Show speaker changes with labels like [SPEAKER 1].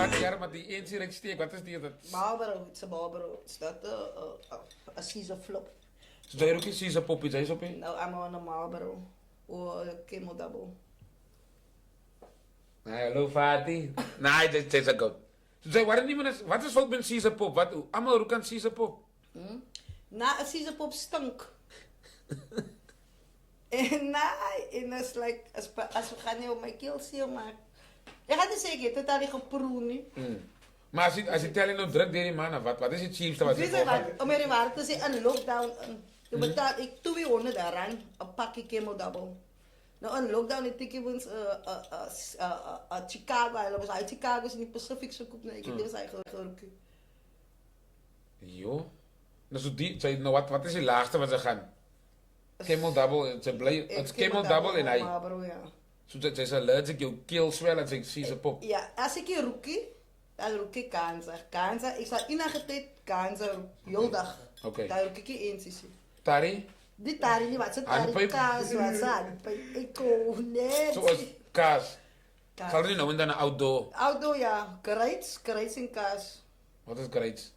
[SPEAKER 1] wat jaar met die eens direct steek, wat is die dat?
[SPEAKER 2] Marlboro, it's a Marlboro. It's not a Caesar flop.
[SPEAKER 1] So jy ook nie Caesar poppies, hy's op nie?
[SPEAKER 2] No, I'm on a Marlboro or a Camel Double.
[SPEAKER 1] Nee, hallo Fatih. Nee, dit is ook goed. So jy, wat is fout met Caesar pop? Wat, allemaal rook aan Caesar pop?
[SPEAKER 2] Na, a Caesar pop stunk. En it's like, as we gaan nu op mijn keel zien, maar... Je gaat niet zeggen, het had ik geproefd niet.
[SPEAKER 1] Maar als je telling nou druk die man, wat is het cheapste wat je
[SPEAKER 2] Weet je wat, om er waar te zeggen, een lockdown, je betaalt, ik 200 daaraan, een pakje Camel Double. Nou, een lockdown, ik denk eens, Chicago, hij was uit Chicago, is in die Pacific zo koop, nee, ik denk dat was eigenlijk gelukkig.
[SPEAKER 1] Jo. Dus nou, wat is die laagste wat ze gaan? Camel Double, ze blij, het Camel Double en hij.
[SPEAKER 2] Ja.
[SPEAKER 1] So jy is allergic, jou keel swel as ek Caesar pop.
[SPEAKER 2] Ja, als ik hier roekie, dan roek ik Kanza. Kanza, ik sta enige tijd Kanza heel dag.
[SPEAKER 1] Oké.
[SPEAKER 2] Dan roek ik je eens is.
[SPEAKER 1] Tari?
[SPEAKER 2] Die tari niet, wat ze tari
[SPEAKER 1] Handpijp?
[SPEAKER 2] kaas, wat ze handpijp. Ik kon net.
[SPEAKER 1] Zoals kaas.
[SPEAKER 2] Kaas.
[SPEAKER 1] Sal er nie nou en dan 'n outdoor.
[SPEAKER 2] Outdoor, ja. Kruids en kaas.
[SPEAKER 1] Wat is great?